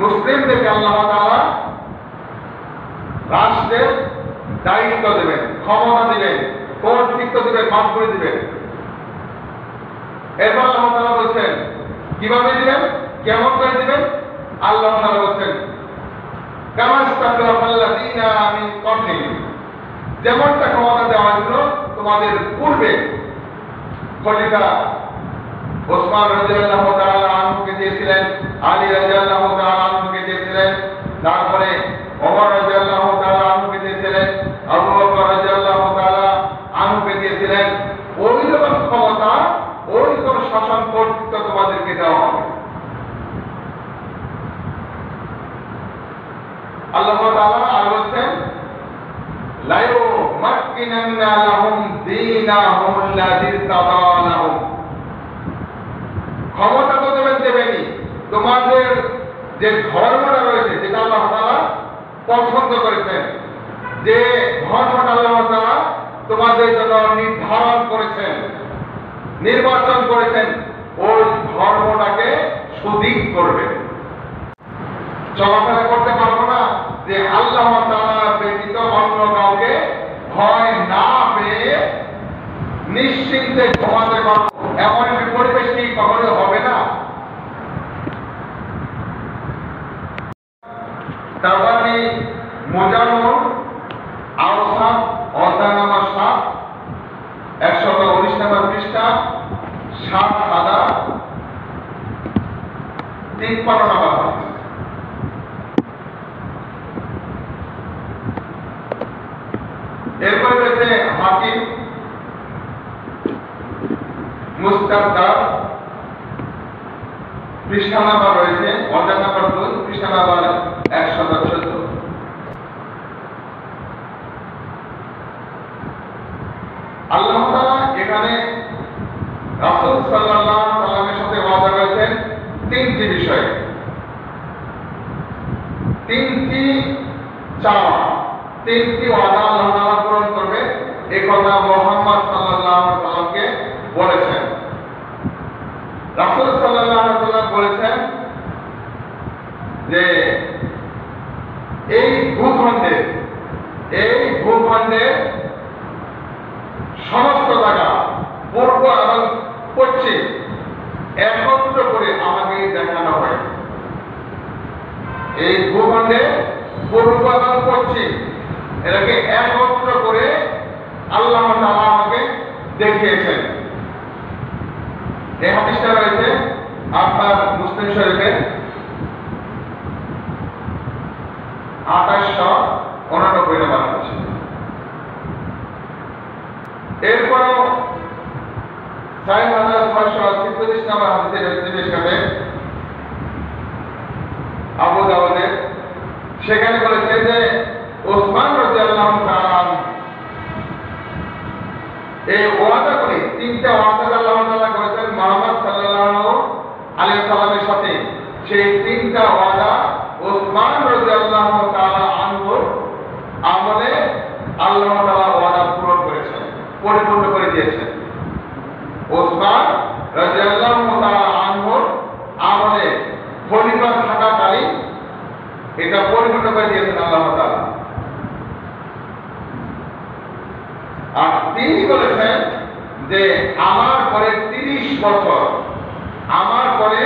মুসলিমদেরকে আল্লাহ তাআলা রাষ্ট্রের দায়িত্ব দেবেন, ক্ষমতা দিবেন, কর্তৃত্ব দিবেন, মাফ করে দিবেন। এরপর আল্লাহ তাআলা বলছেন কিভাবে দিবেন, কেমন করে দিবেন। আল্লাহ তাআলা বলছেন কামাস্তাকরাফাল্লাযীনা মিন ক্বাবলিহিম, যেমনটা ক্ষমতা দেওয়া হয়েছিল তোমাদের পূর্বে। খলিফা ওসমান রাদিয়াল্লাহু তাআলা আনহুকে দিয়েছিলেন, আলী রাদিয়াল্লাহু তাআলা আনহুকে দিয়েছিলেন, তারপরে ওমর রাদিয়াল্লাহু তাআলা আনহুকে দিয়েছিলেন, আবু বকর রাদিয়াল্লাহু তাআলা আনহুকে দিয়েছিলেন। ওই রকম ক্ষমতা, ওই রকম শাসন কর্তৃত্ব তোমাদেরকে দেওয়া হবে। আল্লাহ তাআলা আর বলছেন লা ইউমাক্কিনান্না লাহুম দীনাহুম আল্লাযী ইরতাদা লাহুম, ক্ষমতা তো দেবেনই, তোমাদের যে ধর্মটা রয়েছে, যেটা আল্লাহ তাআলা পছন্দ করেছেন, যে ধর্মটা আল্লাহ তাআলা তোমাদের জন্য নির্ধারণ করেছেন, নির্বাচন করেছেন, ওই ধর্মটাকে সুদীক করবে। চলাফেরা করতে পারবো না যে আল্লাহ তাআলা ব্যতীত অন্য কাউকে ভয় না পেয়ে নিশ্চিন্তে ঘুমাতে পারবো, এমন একটি পরিবেশ কি কখনো হবে না? তাওরাতি মুজাম্মল আওসাত অধ্যায় নম্বর 7 119 নম্বর পৃষ্ঠা 7,53 নম্বর হাদিস। এরপরে রয়েছে হাকিম মুস্তাদদার, পৃষ্ঠা নাম্বার রয়েছে অধ্যায় নাম্বার 2 পৃষ্ঠা নাম্বার 114। আল্লাহ তাআলা এখানে রাসূল সাল্লাল্লাহু আলাইহি ওয়াসাল্লামের সাথে ওয়াদা করেছেন তিনটি বিষয়ে, তিনটি চাওয়া, তিনটি ওয়াদা আল্লাহ তাআলা পূরণ করবে, এই কথা মুহাম্মদ সাল্লাল্লাহু আলাইহি ওয়াসাল্লামকে বলেছেন। রাসূল সাল্লাল্লাহু আলাইহি ওয়াসাল্লাম বলেছেন যে এই ভূখণ্ডে সমস্ত জায়গা পূর্ব এবং পশ্চিম একত্র করে আমাকে দেখানো হয়। এই ভূখণ্ডে পূর্ব এবং পশ্চিম এটাকে একত্র করে আল্লাহ তাআলা আমাকে দেখিয়েছেন। এই হাদিসটা রয়েছে আপনার মুসলিম শরীফের 2889 নম্বর হাদিস। এরপরও 4646 নম্বর হাদিসে রয়েছে মিশকাতে আবু দাউদের, সেখানে বলেছে যে ওসমান রাদিয়াল্লাহু তাআলা এই ওয়াদাগুলি, তিনটা ওয়াদা আল্লাহ তাআলা করেছেন মুহাম্মদ সাল্লাল্লাহু আলাইহি ওয়াসাল্লামের সাথে, সেই তিনটা ওয়াদা ওসমান রাদিয়াল্লাহু তাআলা আনহুর আমলে আল্লাহ তাআলা ওয়াদা পূরণ করেছেন, পরিপূর্ণ করে দিয়েছেন। ওসমান রাদিয়াল্লাহু তাআলা আনহুর আমলে খলিফা থাকাকালীন এটা পরিপূর্ণ করে দিয়েছেন আল্লাহ তাআলা। আর তিনি বলেছেন যে আমার পরে 30 বছর, আমার পরে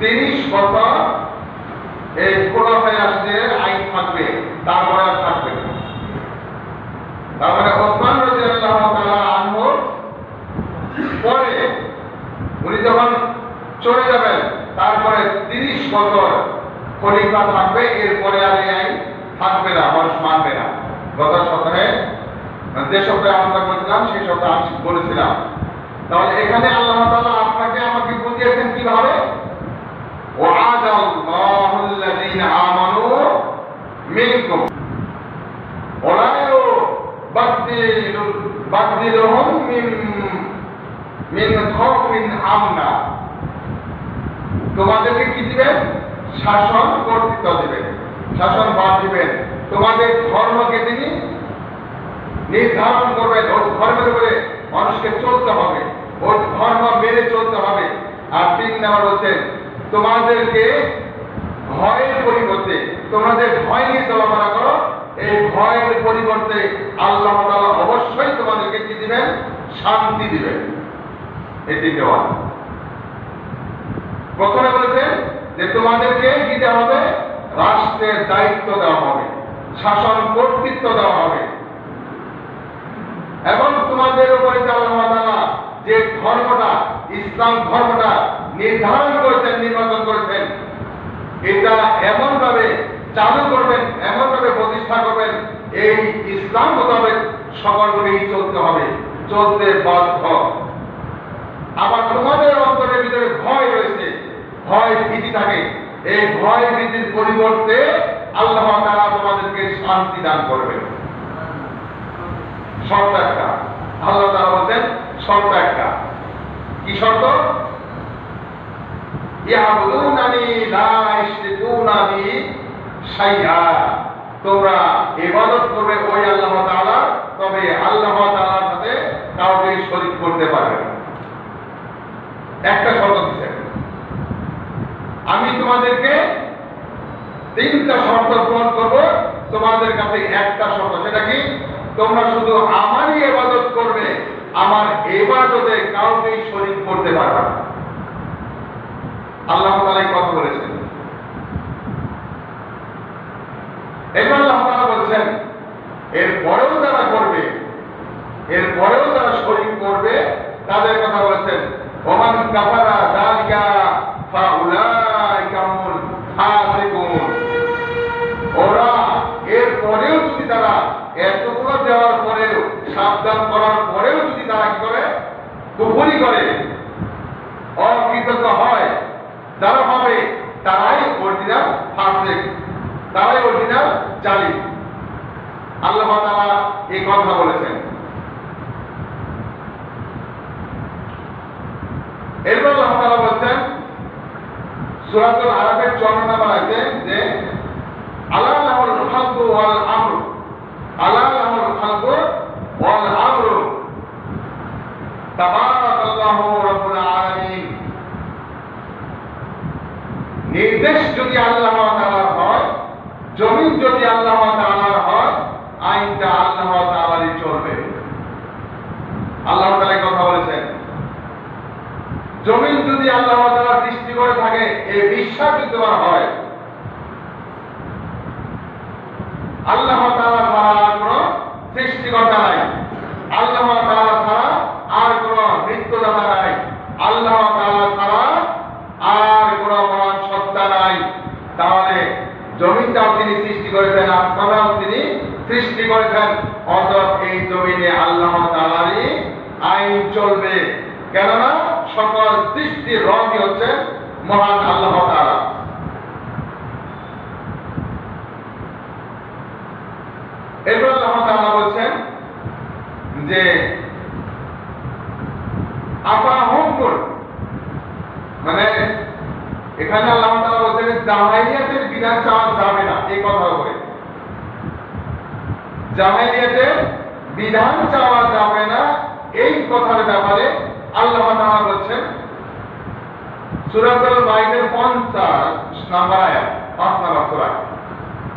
30 বছর এই খোলাফায়ে রাশিদের আইন থাকবে, তারপরে আর থাকবে না। তার মানে ওসমান রাদিয়াল্লাহু তাআলা আনহু পরে উনি যখন চলে যাবেন তারপরে 30 বছর খলিফা থাকবে, এরপরে আর এই আইন থাকবে না, মানুষ মানবে না। গত সপ্তাহে যে সপ্তাহে আমরা বলেছিলাম সেই সপ্তাহে আমি বলেছিলাম। তাহলে এখানে আল্লাহ তাআলা আপনাকে আমাকে বুঝিয়েছেন কিভাবে, ওয়া'আদাল্লাহু আল্লাযীনা আমানু মিনকুম ওয়া লা ইউবাদদিলুহুম মিন খাউফিন আমনা, তোমাদেরকে কি দিবেন? শাসন কর্তৃত্ব দিবেন, শাসন ভার দিবেন, তোমাদের ধর্মকে তিনি নির্ধারণ করবেন, ওই ধর্মের উপরে মানুষকে চলতে হবে, ওই ধর্ম মেনে চলতে হবে। আর 3 নম্বর হচ্ছে তোমাদেরকে ভয় তোমরা যে ভয় নিয়ে চলাফেরা করো, এই ভয়ের পরিবর্তে আল্লাহ তাআলা অবশ্যই তোমাদেরকে কি দিবেন? শান্তি দিবেন। এই তিনটে ওয়াদা। প্রথমে বলেছেন যে তোমাদেরকে কি দেওয়া হবে? রাষ্ট্রের দায়িত্ব দেওয়া হবে, শাসন কর্তৃত্ব দেওয়া হবে, এবং তোমাদের উপরে আল্লাহ তাআলা যে ধর্মটা, ইসলাম ধর্মটা নির্ধারণ করেছেন, নির্বাচন করেছেন, এটা এমন ভাবে চালু করবেন, এমন ভাবে প্রতিষ্ঠা করবেন, এই ইসলাম মোতাবেক সকলকেই চলতে হবে, চলতে বাধ্য। আবার তোমাদের অন্তরের ভিতরে ভয় রয়েছে, ভয় ভীতি থাকে, এই ভয় ভীতির পরিবর্তে আল্লাহ তাআলা তোমাদেরকে শান্তি দান করবেন। শর্ত একটা, আল্লাহ তাআলা বলেন শর্ত একটা। কি শর্ত? ইয়াবুদুনানি লা ইশরিকুনা বি শাইআ। তোমরা ইবাদত করবে ওই আল্লাহ তাআলা, তবে আল্লাহ তাআলার সাথে কাউকে শরীক করতে পারবে না। একটা শর্ত দিয়েছেন। আমি তোমাদেরকে তিনটা শর্ত পূরণ করব, তোমাদের কাছে একটা শর্ত, সেটা কি? তোমরা শুধু আমারই ইবাদত করবে, আমার ইবাদতে কাউকে শরীক করতে পারবে না। আল্লাহ তাআলা এই কথা বলেছেন। এবার আল্লাহ তাআলা বলছেন এরপরেও যারা করবে, এরপরেও যারা শরীক করবে, তাদের কথা বলেছেন ওমান কাফারা যালিকা ফাউলাইকা হুমুল ফাসিকুন। ওরা এরপরেও যদি তারা এতগুলো দেওয়ার পরেও, সাবধান করার পরেও যদি তারা কি করে? কুফরি করে, অকৃতজ্ঞ হয়, যারা হবে তারাই অরিজিনাল ফাসিক, তারাই অরিজিনাল জালিম। আল্লাহ তাআলা এই কথা বলেছেন। এরপর আল্লাহ তাআলা বলেছেন সূরাতুল আরাফের 54 নম্বর আয়াতে যে আলা লাহুল খালকু ওয়াল আমরু, আলা লাহুল খালকু ওয়াল আমরু তাবারাকাল্লাহু রাব্বুল আলামিন। নির্দেশ যদি আল্লাহ তাআলার হয়, জমিন যদি আল্লাহ তাআলার হয়, আইনটা আল্লাহ তাআলারই চলবে। আল্লাহ তাআলা কথা বলেছেন জমিন যদি আল্লাহ তাআলা সৃষ্টি করে থাকে, এই বিশ্বাস যদি তোমার হয় আল্লাহ তাআলা ছাড়া আর কোনো সৃষ্টিকর্তা নাই, আল্লাহ তাআলা ছাড়া আর কোনো মৃত্যুদাতা নাই, আল্লাহ তাআলা ছাড়া আর কোনো মহান সত্তা নাই, তাহলে জমিনটাও তিনি সৃষ্টি করেছেন, আসমানটাও তিনি সৃষ্টি করেছেন, অতএব এই জমিনে আল্লাহ তাআলারই আইন চলবে। কেননা সকল সৃষ্টির রবই হচ্ছেন মহান আল্লাহ তাআলা। এরপর আল্লাহ তাআলা বলছেন যে আপা হুকুম, মানে এখানে আল্লাহ তাআলা বলছেন জাহেলিয়াতের বিধান চাওয়া যাবে না, এই কথা বলে জাহেলিয়াতের বিধান চাওয়া যাবে না, এই কথার ব্যাপারে আল্লাহ তাআলা বলছেন সূরাতুল মাইদার 50 নম্বর আয়াত, 5 নম্বর সূরা,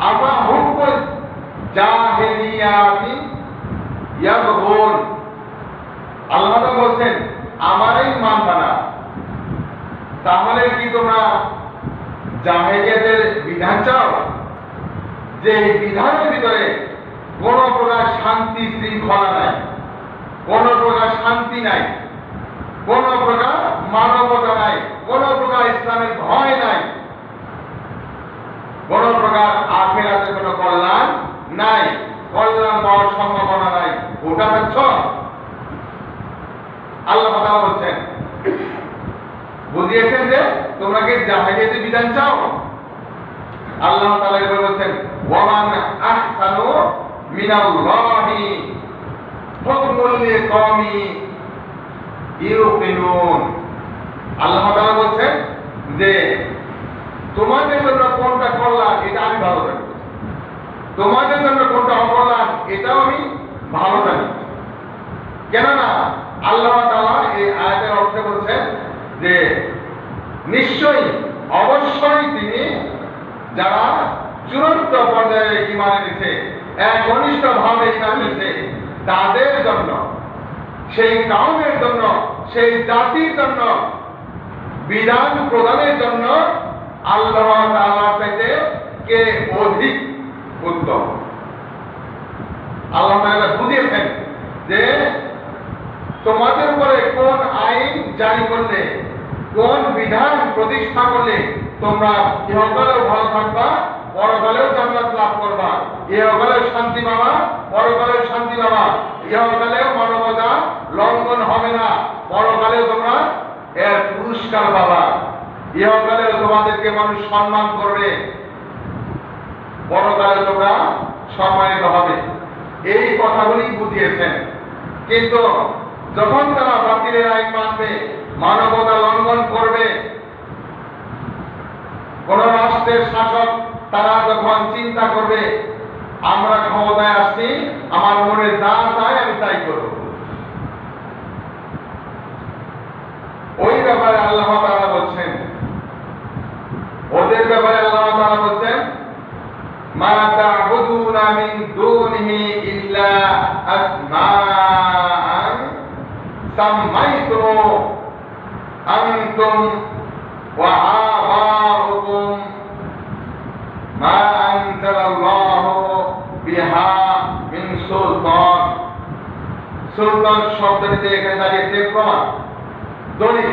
আপা হুকুম জাহেলিয়াতি ইয়াবগুন। আল্লাহ তাআলা বলছেন আমারই মানবা না, তাহলে কি তোমরা জাহেলিয়াতের বিধান চাও? যে বিধানের ভিতরে কোন প্রকার শান্তি শৃঙ্খলা নাই, কোন প্রকার শান্তি নাই, কোন প্রকার মানবতা নাই, কোন প্রকার ইসলামের ভয় নাই, কোন প্রকার আখিরাতের কোন কল্যাণ নাই, কল্যাণ পাওয়ার সম্ভাবনা নাই, ওটা হচ্ছে আল্লাহ তাআলা বলছেন। বুঝিয়েছেন যে তোমরা কি জাহেলিয়াতের বিধান চাও? আল্লাহ তাআলা এভাবে বলছেন ওয়ামান আহসানু মিনাল্লাহি হুকমুল লিকাওমি ইউকিনুন। আল্লাহ তাআলা বলছেন যে তোমাদের জন্য কোনটা কল্যাণ এটা আমি ভালো জানি, তোমাদের জন্য কোনটা অকল্যাণ এটাও আমি ভালো জানি। কেননা আল্লাহ তাআলা এই আয়াতের অর্থে বলছেন যে নিশ্চয়ই অবশ্যই তিনি যারা চূড়ান্ত পর্যায়ে ঈমান এনেছে, একনিষ্ঠভাবে ঈমান এনেছে, তাদের জন্য, সেই কওমের জন্য, সেই জাতির জন্য বিধান প্রদানের জন্য আল্লাহ তাআলার চাইতে কে অধিক উত্তম। আল্লাহ তাআলা বুঝিয়েছেন যে তোমাদের উপরে কোন আইন জারি করলে, কোন বিধান প্রতিষ্ঠা করলে তোমরা ইহকালেও ভালো থাকবা, পরকালেও জান্নাত লাভ করবা, ইহকালেও শান্তি পাবা, পরকালেও শান্তি পাবা, ইহকালেও মানবতা লঙ্ঘন হবে না, পরকালেও তোমরা এর পুরস্কার পাবা, ইহকালেও তোমাদেরকে মানুষ সম্মান করবে, পরকালে তোমরা সম্মানিত হবে। এই কথাগুলি বুঝিয়েছেন। কিন্তু যখন তারা বাতিলের আইন মানবে, মানবতা লঙ্ঘন করবে, কোন রাষ্ট্রের শাসক তারা যখন চিন্তা করবে আমরা ক্ষমতায় আসছি, আমার মনে যা চায় আমি তাই করব, ওই ব্যাপারে আল্লাহ তাআলা বলছেন, ওদের ব্যাপারে আল্লাহ তাআলা বলছেন মা তা'বুদুনা মিন দুনিহি ইল্লা আসমাআন সাম্মাইতুমু আনতুম ওয়া আবাউকুম মা আনজালাল্লাহু বিহা মিন সুলতান। সুলতান শব্দটিতে এখানে দাঁড়িয়েছে প্রমাণ, দলিল,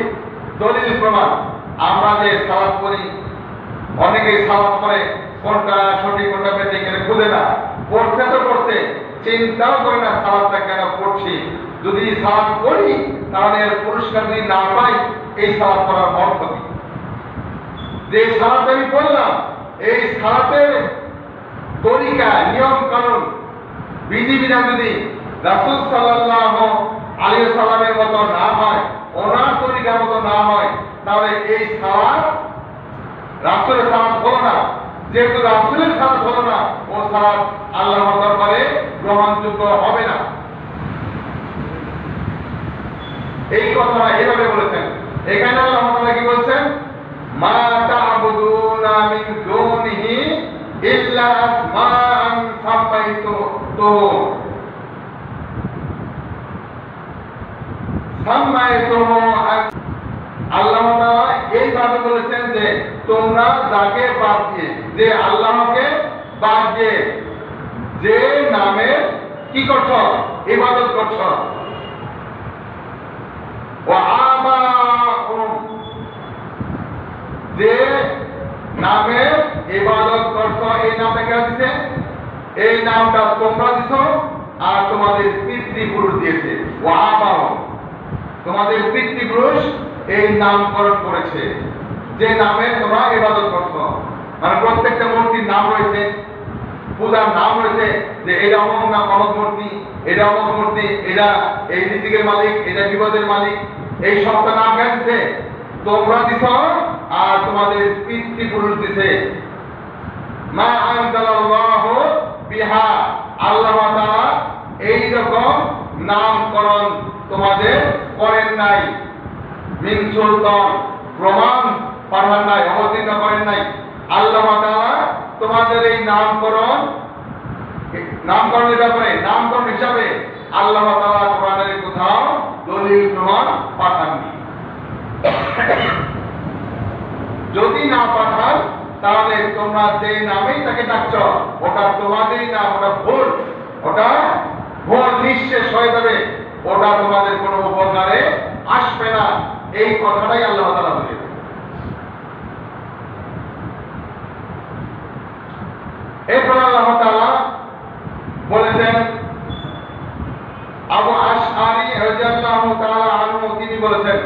দলিল প্রমাণ। আমরা যে সালাত করি, অনেকেই সালাত করে কোনটা সঠিক কোনটা বেঠিক এটা খুঁজে না, পড়ছে তো পড়ছে, চিন্তাও করে না সালাতটা কেন পড়ছি, যদি সালাত করি তাহলে এর পুরস্কার যদি না পাই এই সালাত করার অর্থ কি? যে সালাত আমি পড়লাম এই সালাতের তরিকা, নিয়ম কানুন, বিধিবিধান যদি রাসূল সাল্লাল্লাহু আলাইহি ওয়াসাল্লামের মতো না হয়, ওনার তরিকার মতো না হয়, তাহলে এই সালাত রাসূলের সালাত হলো না। যেহেতু রাসূলের সালাত হলো না, ও সালাত আল্লাহর দরবারে গ্রহণযোগ্য হবে না। এই কথা এভাবে বলেছেন। এখানে আল্লাহ তাআলা কি বলছেন? মা তা'বুদুনা মিন দুনিহি ইল্লা আসমাআন সাম্মাইতুমুহু আল্লাহ তাআলা এইভাবে বলেছেন যে তোমরা যাকে বাদ দিয়ে, যে আল্লাহকে বাদ দিয়ে যে নামে কি করছো, ইবাদত করছো, ওয়া আবাউকুম যে নামে ইবাদত করছো, এই নামটা কে দিয়েছে? এই নামটা তোমরা দিছো আর তোমাদের পিতৃপুরুষ দিয়েছে। ওয়া আবাউকুম তোমাদের পিতৃপুরুষ এই নামকরণ করেছে, যে নামে তোমরা ইবাদত করছো। মানে প্রত্যেকটা মূর্তির নাম রয়েছে, পূজার নাম রয়েছে, যে এটা অমুক নাম অমুক মূর্তি, এটা অমুক মূর্তি, এটা এই ঋতিকের মালিক, এটা বিপদের মালিক, এই সবটা নাম গেছে তোমরা দিছ আর তোমাদের পিতৃপুরুষ দিছে। মা আনজালাল্লাহু বিহা আল্লাহ তাআলা এই রকম নামকরণ তোমাদের করেন নাই, মিন সুলতান প্রমাণ পাঠান নাই, অবতীর্ণ করেন নাই। আল্লাহ তাআলা তোমাদের এই নামকরণের ব্যাপারে, নামকরণ হিসাবে আল্লাহ তাআলা কোরআনের কোথাও দলিল প্রমাণ পাঠাননি। যদি না পাঠান তাহলে তোমরা যে নামেই তাকে ডাকছ ওটা তোমাদেরই নাম, ওটা ভুল, ওটা ভুল নিঃশেষ হয়ে যাবে, ওটা তোমাদের কোনো উপকারে আসবে না। এই কথাটাই আল্লাহ তাআলা বলেছেন। এরপর আল্লাহ তাআলা বলেছেন, আবু আশআরী রাদিয়াল্লাহু তাআলা আনহু তিনি বলেছেন,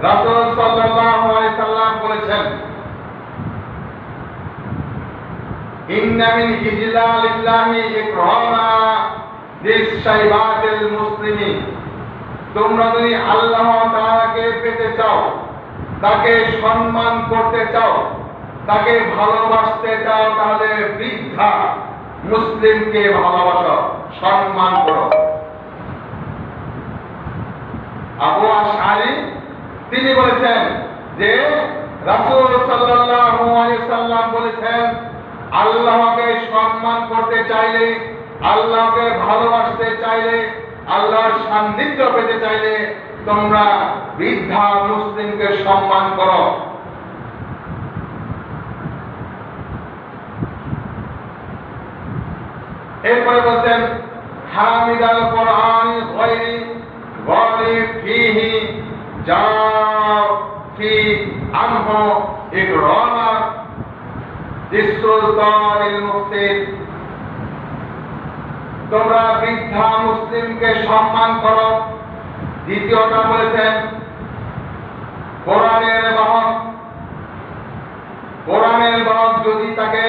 রাসূল সাল্লাল্লাহু আলাইহি সাল্লাম বলেছেন, ইন্না মিন ইজলালিল্লাহি ইকরামা বিশাইবাতিল মুসলিমিন। তোমরা যদি আল্লাহ তাআলাকে পেতে চাও, তাকে সম্মান করতে চাও, তাকে ভালোবাসতে চাও, তাহলে বৃদ্ধা মুসলিমকে ভালোবাসো, সম্মান করো। আবু আশআরী তিনি বলেছেন যে রাসূল সাল্লাল্লাহু আলাইহি সাল্লাম বলেছেন, আল্লাহকে সম্মান করতে চাইলে, আল্লাহকে ভালোবাসতে চাইলে, আল্লাহর সান্নিধ্য পেতে চাইলে তোমরা বৃদ্ধা মুসলিমকে সম্মান করো। এরপরে বলছেন হামিদাল কোরআন গায়রি গালি ফিহি যা ফি আনহু ইকরামা লিসুলতানিল মুফসিদ। তোমরা বৃদ্ধা মুসলিমকে সম্মান করো। দ্বিতীয়টা বলেছেন কোরআনের বাহক, কোরআনের বাহক যদি তাকে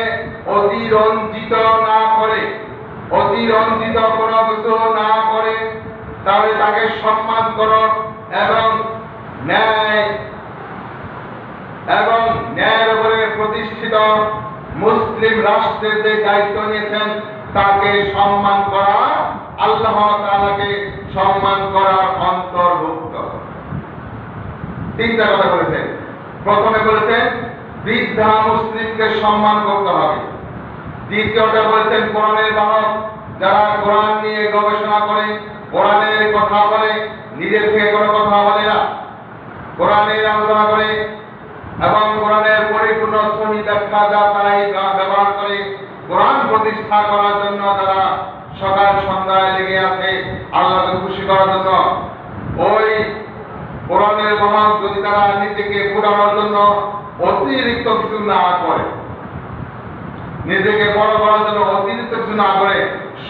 অতিরঞ্জিত না করে, অতিরঞ্জিত কোনো কিছু না করে, তাহলে তাকে সম্মান করো এবং ন্যায়ের উপরে প্রতিষ্ঠিত মুসলিম রাষ্ট্রের যে দায়িত্ব নিয়েছেন তাকে সম্মান করা আল্লাহ তাআলাকে সম্মান করার অন্তর্ভুক্ত। তিনটা কথা বলেছেন। প্রথমে বলেছেন বৃদ্ধা মুসলিমকে সম্মান করতে হবে। দ্বিতীয়টা বলেছেন কোরআনের বাহক, যারা কোরআন নিয়ে গবেষণা করে, কোরআনের কথা বলে, নিজের থেকে কোনো কথা বলে না, কোরআনের আলোচনা করে এবং কোরআনের পরিপূর্ণ সহি ব্যাখ্যা যা তাই ব্যবহার করে কোরআন প্রতিষ্ঠা করার জন্য তারা সকাল সন্ধ্যায় লেগে আছে আল্লাহকে খুশি করার জন্য। ওই কোরআনের বাহক যদি তারা নিজেকে পুরানোর জন্য অতিরিক্ত কিছু না করে, নিজেকে বড় করার জন্য অতিরিক্ত কিছু না করে,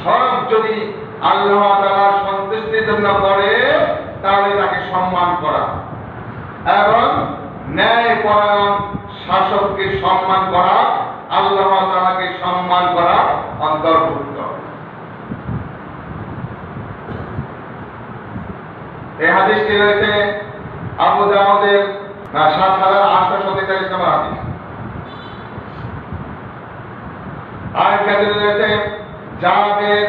সব যদি আল্লাহ তাআলার সন্তুষ্টির জন্য করে, তাহলে তাকে সম্মান করা এবং ন্যায় পরায়ণ শাসককে সম্মান করা আল্লাহ তাআলাকে সম্মান করা অন্তর্ভুক্ত। এই হাদিসটি রয়েছে আবু দাউদের ৭৮৪৩ নম্বর হাদিস। আর হাদিসে রয়েছে জাবের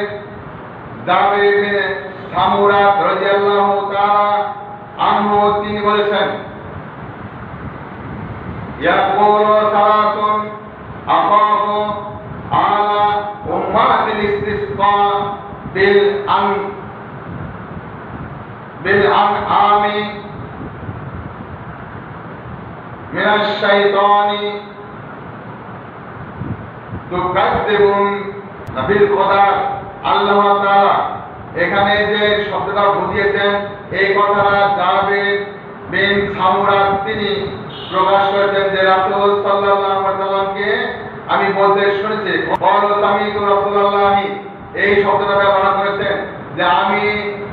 ইবনে সামুরা রাদিয়াল্লাহু তাআলা আনহু, তিনি বলেছেন ইয়াকুলু সালাতুন আখাফু আলা উম্মাতিল ইসতিসকা বিল আনআমি মিনাশ শাইতানি তুকাদ্দিবুন বিল কদার। আল্লাহ তাআলা এখানে যে শব্দটা বুঝিয়েছেন, এই কথাটা জাবের বিন সামুরা তিনি প্রকাশ করেছেন যে রাসূল সাল্লাল্লাহু আলাইহি ওয়াসাল্লামকে আমি বলতে শুনেছি, ক্বালা সামিতু রাসূলুল্লাহি, এই শব্দটা ব্যবহার করেছেন যে আমি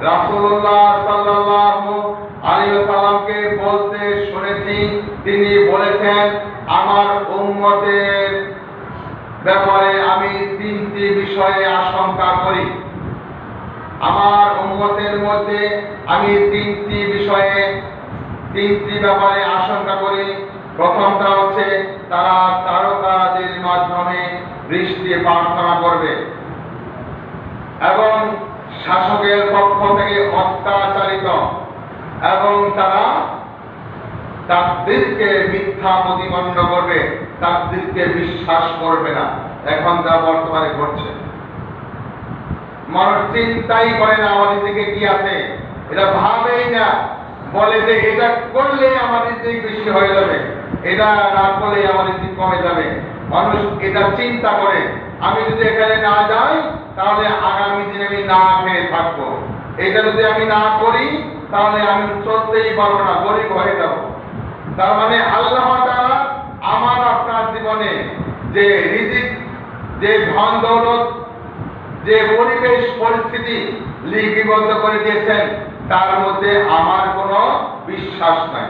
রাসূলুল্লাহ সাল্লাল্লাহু আলাইহি ওয়াসাল্লামকে বলতে শুনেছি, তিনি বলেছেন আমার উম্মতের ব্যাপারে আমি তিনটি বিষয়ে আশঙ্কা করি। আমার উম্মতের মধ্যে আমি তিনটি ব্যাপারে আশঙ্কা করি। প্রথমটা হচ্ছে তারা তারকাদের মাধ্যমে বৃষ্টি প্রার্থনা করবে এবং শাসকের পক্ষ থেকে অত্যাচারিত, এবং তারা তাকদীরকে মিথ্যা প্রতিপন্ন করবে, তাকদীরকে বিশ্বাস করবে না। এখন তা বর্তমানে ঘটছে। মানুষ চিন্তাই করে না আমাদের দিকে কি আছে, এটা ভাবেই না, বলে যে এটা করলে আমাদের দিক বেশি হয়ে যাবে, এটা না করলে আমাদের দিক কমে যাবে। মানুষ এটা চিন্তা করে আমি যদি এখানে না যাই তাহলে আগামী দিনে আমি না খেয়ে থাকবো, এটা যদি আমি না করি তাহলে আমি চলতেই পারবো না, গরিব হয়ে যাব। তার মানে আল্লাহ তাআলা আমার আপনার জীবনে যে রিজিক, যে ধন দৌলত, যে পরিবেশ পরিস্থিতি লিপিবদ্ধ করে দিয়েছেন, তার মধ্যে আমার কোনো বিশ্বাস নাই।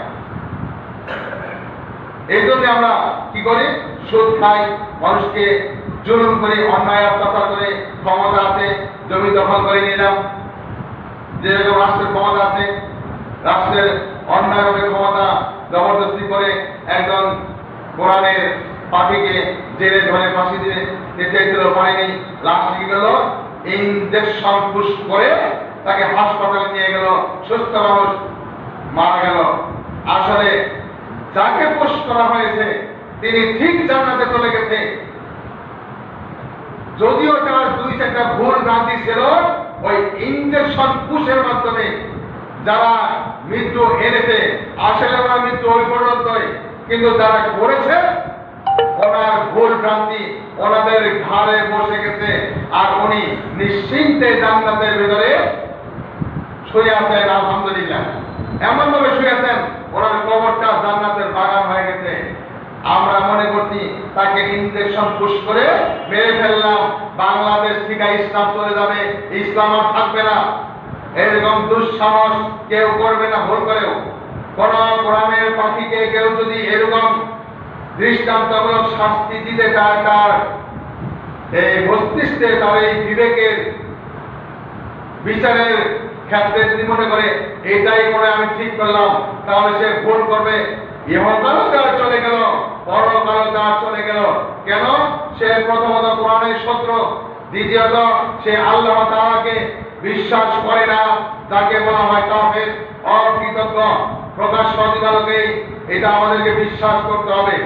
এই জন্য আমরা কি করি, সুদ খাই, মানুষকে জুলুম করি, অন্যায় অত্যাচার করে, ক্ষমতা আছে জমি দখল করে নিলাম, যেরকম রাষ্ট্রের ক্ষমতা আছে, রাষ্ট্রের অন্যায়ভাবে ক্ষমতা জবরদস্তি করে একজন কোরআনের পাখিকে জেলে ধরে ফাঁসি দিয়ে চেয়েছিল, পারেনি, লাস্ট কি গেল, ইনজেকশন পুশ করে তাকে হাসপাতালে নিয়ে গেল, সুস্থ মানুষ মারা গেল। আসলে যাকে পুশ করা হয়েছে তিনি ঠিক জান্নাতে চলে গেছে, যদিও তার দুই চারটা ভুল ভ্রান্তি ছিল, ওই ইঞ্জেকশন পুশের মাধ্যমে যারা মৃত্যু এনেছে, আসলে ওরা মৃত্যু ওই পর্যন্তই, কিন্তু যারা করেছে ওনার ভুল ভ্রান্তি ওনাদের ঘাড়ে বসে গেছে, আর উনি নিশ্চিন্তে জান্নাতের ভিতরে শুয়ে আছেন। আলহামদুলিল্লাহ, এমন ভাবে শুয়ে আছেন ওনার কবরটা জান্নাতের বাগান হয়ে গেছে। আমরা মনে করছি তাকে ইনজেকশন পুশ করে মেরে ফেললাম, বাংলাদেশ থেকে ইসলাম চলে যাবে, ইসলাম আর থাকবে না। এরকম দুঃসাহস কেউ করবে না ভুল করেও। কোন কোরআনের পাখিকে কেউ যদি এরকম দৃষ্টান্তমূলক শাস্তি দিতে চায়, তার এই মস্তিষ্কে, তার এই বিবেকের বিচারের ক্ষেত্রে যদি মনে করে এটাই করে আমি ঠিক করলাম, তাহলে সে ভুল করবে। ইহকালও তার চলে গেল, পরকালও তার চলে গেল। কেন? সে প্রথমত কোরআনের শত্রু, দ্বিতীয়ত সে আল্লাহ তাআলাকে বিশ্বাস করে না, যাকে বলা হয় কাফের, অকৃতজ্ঞ। প্রকাশ্য দিবালোকে এটা আমাদেরকে বিশ্বাস করতে হবে।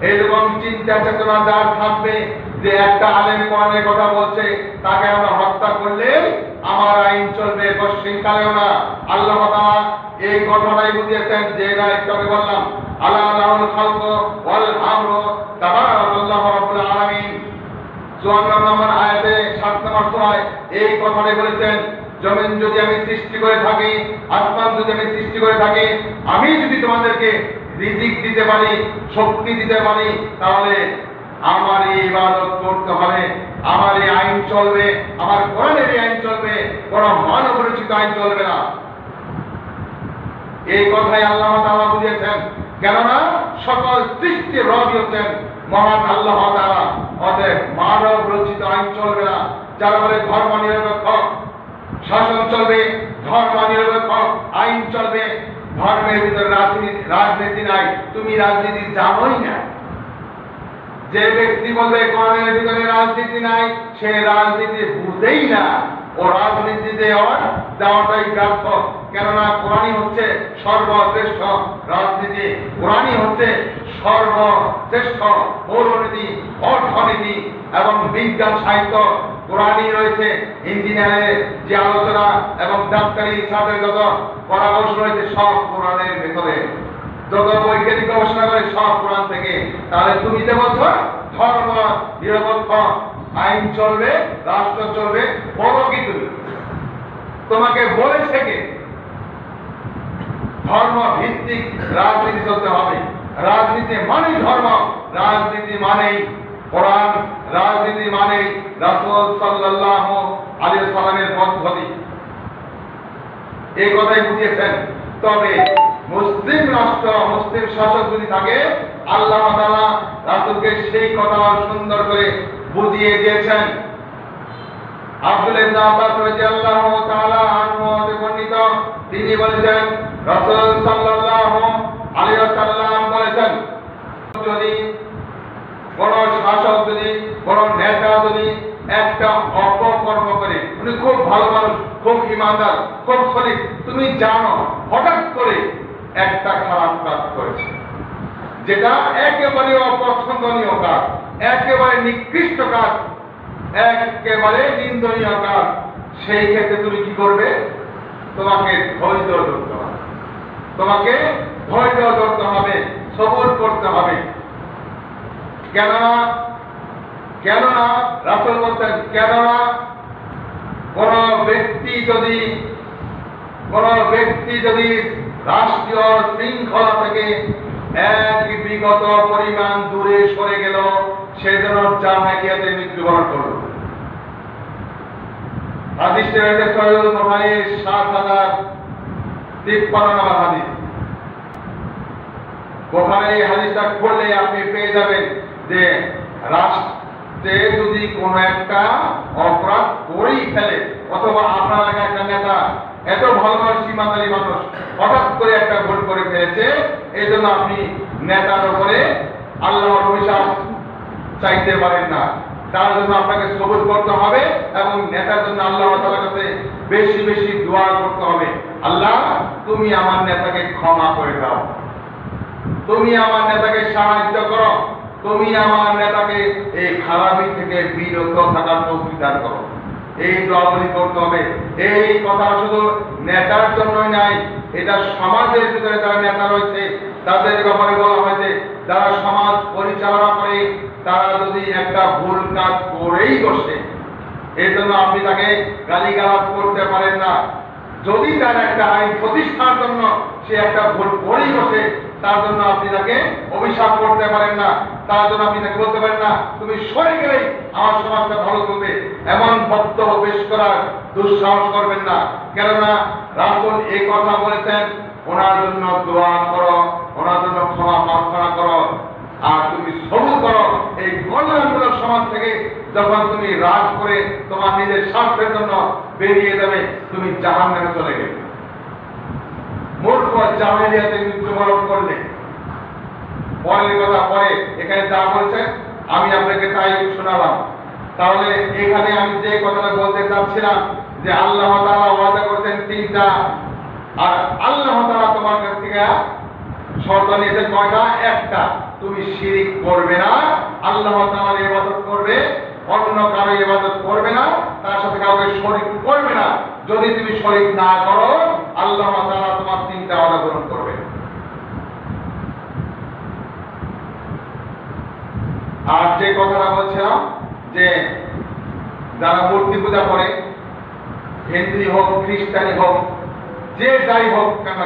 এরকম চিন্তা চেতনা যার থাকবে যে একটা আলেম কোরআনের কথা বলছে, তাকে আমরা হত্যা করলে আমার আইন চলবে, পশ্চিমকালেও না। আল্লাহ তাআলা এই কথাটাই বুঝিয়েছেন, যে না একটু আগে বললাম, আলা লাহুল খালকু ওয়াল আমরু তাবারাকাল্লাহু রাব্বুল আলামিন। 54 নম্বর আয়াতে 7 নম্বর সূরায় এই কথাটাই বলেছেন, জমিন যদি আমি সৃষ্টি করে থাকি, আসমান যদি আমি সৃষ্টি করে থাকি, আমি যদি তোমাদেরকে রিজিক দিতে পারি, শক্তি দিতে পারি, তাহলে আমার এই ইবাদত করতে হবে, আমার এই আইন চলবে, আমার কোরআনের আইন চলবে, কোন মানব রচিত আইন চলবে না। এই কথাই আল্লাহ তাআলা বুঝিয়েছেন। কেননা সকল সৃষ্টির রব হচ্ছেন মহান আল্লাহ তাআলা, অতএব মানব রচিত আইন চলবে না। যারা বলে ধর্ম নিরপেক্ষ শাসন চলবে, ধর্ম নিরপেক্ষ আইন চলবে, ধর্মের ভিতরে রাজনীতি নাই, তুমি রাজনীতি জানোই না। যে ব্যক্তি বলবে কোরআনের ভিতরে রাজনীতি নাই, সে রাজনীতি বুঝেই না, ও রাজনীতিতে যাওয়াটাই ব্যর্থ। কেননা কোরআনই হচ্ছে সর্বশ্রেষ্ঠ রাজনীতি, কোরআনই হচ্ছে সর্বশ্রেষ্ঠ পৌরনীতি, অর্থনীতি এবং বিজ্ঞান সাহিত্য। কোরআনই রয়েছে ইঞ্জিনিয়ারের যে আলোচনা এবং ডাক্তারি ছাত্রের যত পরামর্শ রয়েছে, সব কোরআনের ভেতরে। যত বৈজ্ঞানিক গবেষণা করে সব কোরআন থেকে। তাহলে তুমি যে বলছো ধর্ম নিরপেক্ষ আইন চলবে, রাষ্ট্র চলবে, বলো কি তুমি? তোমাকে বলেছে কে ধর্ম ভিত্তিক রাজনীতি চলতে হবে? রাজনীতি মানেই ধর্ম, রাজনীতি মানেই কোরআন, রাজনীতি মানেই রাসূল সাল্লাল্লাহু আলাইহি ওয়াসাল্লামের পদ্ধতি। এই কথাই বুঝিয়েছেন। তবে মুসলিম রাষ্ট্র, মুসলিম শাসক যদি থাকে, আল্লাহ তাআলা রাসূলকে সেই কথা সুন্দর করে বুঝিয়ে দিয়েছেন। আব্দুল্লাহ ইবনে আব্বাস রাদিয়াল্লাহু তাআলা আনহু হতে বর্ণিত, তিনি বলেছেন রাসূল সাল্লাল্লাহু আলাইহি ওয়াসাল্লাম বলেছেন, যদি কোন শাসক, যদি কোন নেতা যদি একটা অপকর্ম করে, উনি খুব ভালো মানুষ, খুব ইমানদার, খুব সলিড, তুমি জানো হঠাৎ করে একটা খারাপ কাজ করেছে, যেটা একেবারে অপছন্দনীয় কাজ, একেবারে নিকৃষ্ট কাজ, একেবারে নিন্দনীয় কাজ, সেই ক্ষেত্রে তুমি কি করবে? তোমাকে ধৈর্য ধরতে হবে, তোমাকে ধৈর্য ধরতে হবে, সবর করতে হবে। কেননা রাসূল বলছেন, কেননা কোন ব্যক্তি যদি রাষ্ট্রীয় শৃঙ্খলা থেকে এক বিগত পরিমাণ দূরে সরে গেল, সে যেন জাহেলিয়াতে মৃত্যুবরণ করল। হাদিসটি রয়েছে সহিহ বুখারীর ৭,০৫৩ নম্বর হাদিস। বুখারী হাদিসটা পড়লে আপনি পেয়ে যাবেন যে রাষ্ট্রে যদি কোন একটা অপরাধ করেই ফেলে, অথবা আপনার এলাকায় একটা নেতা এত ভালো মানুষ, সীমান্তালী মানুষ, হঠাৎ করে একটা ভুল করে ফেলেছে, এই জন্য আপনি নেতার উপরে আল্লাহর অভিশাপ চাইতে পারেন না। তার জন্য আপনাকে সবুর করতে হবে এবং নেতার জন্য আল্লাহ তাআলার কাছে বেশি বেশি দোয়া করতে হবে। আল্লাহ, তুমি আমার নেতাকে ক্ষমা করে দাও, তুমি আমার নেতাকে সাহায্য করো, তুমি আমার নেতাকে এই খারাপি থেকে বিরত থাকার তৌফিক দান করো। এই দোয়াগুলি করতে হবে। এই কথা শুধু নেতার জন্যই নাই, এটা সমাজের ভিতরে যারা নেতা রয়েছে তাদের ব্যাপারে বলা হয়েছে, যারা সমাজ পরিচালনা করে তারা যদি একটা ভুল কাজ করেই বসে, এই জন্য আপনি তাকে গালিগালাজ করতে পারেন না। যদি তার একটা আইন প্রতিষ্ঠার জন্য সে একটা ভুল করেই বসে, তার জন্য আপনি তাকে অভিশাপ করতে পারেন না। তার জন্য আপনি তাকে বলতে পারেন না তুমি সরে গেলেই আমার সমাজটা ভালো করবে, এমন বক্তব্য পেশ করার দুঃসাহস করবেন না। কেননা রাসূল এই কথা বলেছেন, ওনার জন্য দোয়া করো, ওনার জন্য ক্ষমা প্রার্থনা করো, আর তুমি সবুর করো। এই কল্যাণমূলক সমাজ থেকে যখন তুমি রাগ করে তোমার নিজের স্বার্থের জন্য বেরিয়ে যাবে, তুমি জাহান্নামে চলে গেলে, মূর্খ জাহেলিয়াতে মৃত্যুবরণ করলে। পরের কথা পরে, এখানে যা বলছে আমি আপনাকে তাই শোনালাম। তাহলে এখানে আমি যে কথাটা বলতে চাচ্ছিলাম যে আল্লাহ তাআলা ওয়াদা করেছেন তিনটা, আর আল্লাহ তাআলা তোমার কাছ থেকে শর্ত নিয়েছেন কয়টা? একটা, তুমি শিরিক করবে না, আল্লাহ তাআলার ইবাদত করবে, অন্য কারো ইবাদত করবে না, তার সাথে কাউকে শরীক করবে না। যদি তুমি শরীক না করো, আল্লাহ তাআলা তোমার তিনটা ওয়াদা পূরণ করবে। আর যে কথাটা বলছিলাম যে যারা মূর্তি পূজা করে, হিন্দু হোক খ্রিস্টানি হোক যে যাই হোক কেন,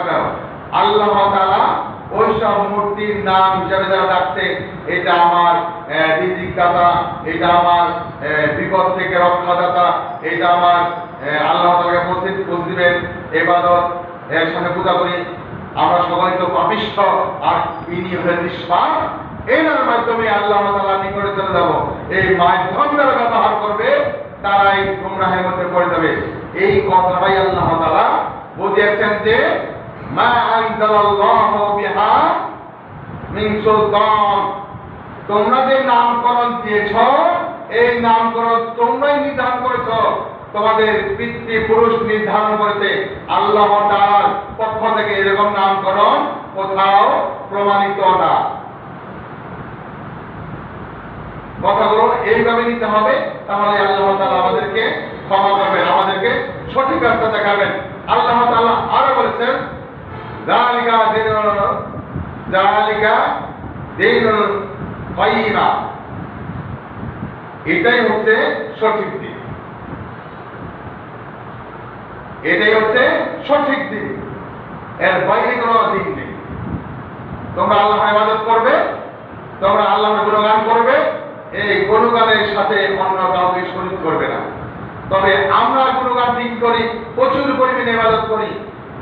আল্লাহ তাআলা ওইসব মূর্তির নাম হিসাবে যারা ডাকছে, এটা আমার রিজিক দাতা, এটা আমার বিপদ থেকে রক্ষাদাতা, এটা আমার আল্লাহ তাআলাকে পৌঁছে দিবেন, ইবাদত এর সাথে পূজা করি, আমরা সবাই তো পাপিষ্ঠ আর ইনি হলেন নিষ্পাপ, এনার মাধ্যমে আল্লাহ তাআলার নিকটে চলে যাব। এই মাধ্যম যারা ব্যবহার করবে তারাই গুমরাহের মধ্যে পড়ে যাবে। এই কথাটাই আল্লাহ তাআলা বুঝিয়েছেন যে মা আনজালাল্লাহু বিহা মিন সুলতান, তোমরা যে নামকরণ দিয়েছ এই নামকরণ তোমরাই নির্ধারণ করেছ, তোমাদের পিতৃপুরুষ নির্ধারণ করেছে। আল্লাহ তাআলার পক্ষ থেকে এরকম নামকরণ কোথাও প্রমাণিত না। কথাগুলো এইভাবে নিতে হবে, তাহলে আল্লাহ তাআলা আমাদেরকে ক্ষমা করবেন, আমাদেরকে সঠিক রাস্তা দেখাবেন। আল্লাহ তাআলা আরো বলেছেন যালিকা দীনুল কাইয়্যিমা, এটাই হচ্ছে সঠিক দিন, এটাই হচ্ছে সঠিক দিন, এর বাইরে কোনো দিন নেই। তোমরা আল্লাহর ইবাদত করবে, তোমরা আল্লাহর গুণগান করবে, এই গুণগানের সাথে অন্য কাউকে শরীক করবে না। তবে আমরা গুণগান ঠিক করি, প্রচুর পরিমাণে ইবাদত করি,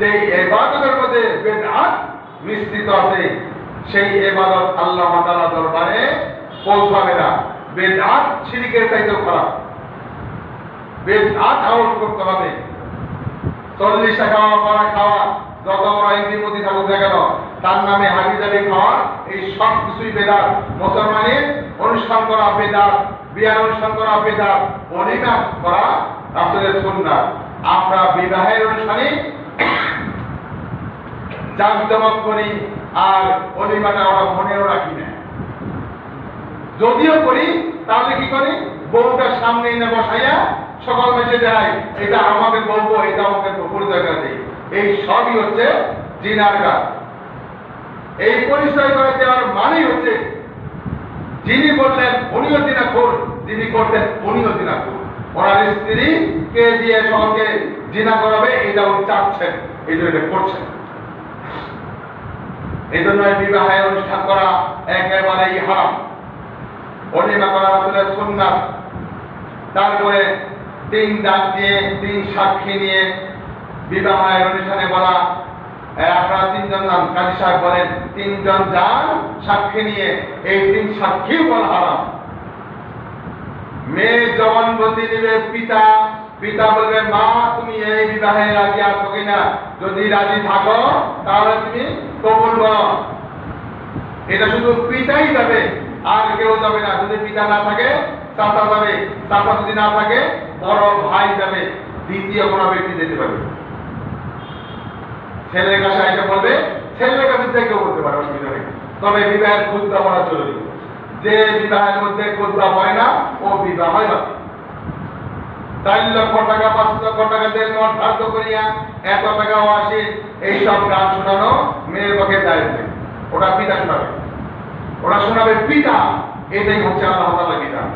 যে ইবাদতের মধ্যে বিদআত মিশ্রিত আছে, সেই ইবাদত আল্লাহ তাআলা দরবারে পৌঁছাবে না। বিদআত শিরকের চাইতেও খারাপ। বিদআত আউট করতে হবে। 40 টাকা পারা খাওয়া, যত বড় ইন্দ্রিমতি থাকুক না কেন, তার নামে হাবিজাবি খাওয়া, এই সব কিছুই বেদাত। মুসলমানের অনুষ্ঠান করা বেদাত, বিয়ার অনুষ্ঠান করা বেদাত, ওলিমা করা রাসূলের সুন্নাত। আমরা বিবাহের অনুষ্ঠানে জাঁকজমক করি, আর ওলিমাটা আমরা মনেও রাখি না। যদিও করি তাহলে কি করি, বউটা সামনে এনে বসাইয়া সকল মেসে দেয়, এটা আমাকে বলবো, এটা আমাকে পরিচয় করে দেয়। এই সবই হচ্ছে জিনার কাজ। এই পরিচয় করে দেওয়ার মানেই হচ্ছে যিনি বললেন উনিও জিনাখোর, যিনি করতেন উনিও জিনাখোর। ওনার স্ত্রীকে দিয়ে সকলকে জিনা করাবে, এটা উনি চাচ্ছেন, এই জন্য এটা করছেন। এই জন্য বিবাহের অনুষ্ঠান করা একেবারেই হারাম। ওলিমা করা রাসূলের সুন্নাত। তারপরে 3 ডাক দিয়ে 3 সাক্ষী নিয়ে বিবাহের অনুষ্ঠানে বলা, আপনারা 3 জন যান, কাজী সাহেব বলেন 3 জন যান সাক্ষী নিয়ে, এই 3 সাক্ষীও বলা হারাম। মেয়ে জবানবন্দি দিবে পিতা, পিতা বলবে মা তুমি এই বিবাহে রাজি আছো কিনা, যদি রাজি থাকো তাহলে তুমি কবুল করো। এটা শুধু পিতাই যাবে, আর কেউ যাবে না। যদি পিতা না থাকে চাচা যাবে, চাচা যদি না থাকে বড় ভাই যাবে, দ্বিতীয় কোনো ব্যক্তি যেতে পারবে। ছেলের কাছে এসে বলবে, ছেলের কাছে যে কেউ বলতে পারে, অসুবিধা নেই, তবে বিবাহের খুঁজতে আমরা জরুরি। যে বিবাহের মধ্যে কোদবা পড়ে না ও বিবাহ হয় বাতিল। 4 লক্ষ টাকা 5 লক্ষ টাকা দিয়ে নোট ধার্য করিয়া এত টাকাও আসে এইসব গান শোনানো মেয়ের পক্ষে দায় নেই। ওটা পিতা শোনাবে, ওরা শোনাবে পিতা। এটাই হচ্ছে আল্লাহ তাআলার বিধান।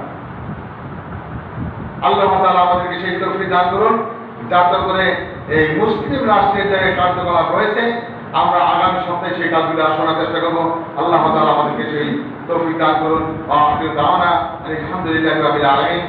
আল্লাহ তাআলা আমাদেরকে সেই তৌফিক দান করুন যাতে করে এই মুসলিম রাষ্ট্রের যে কার্যকলাপ রয়েছে আমরা আগামী সপ্তাহে সেই কাজগুলো শোনার চেষ্টা করবো। আল্লাহ তাআলা আমাদেরকে সেই তৌফিক দান করুন। আখির দাওয়ানা আলহামদুলিল্লাহি রাব্বিল আলামিন।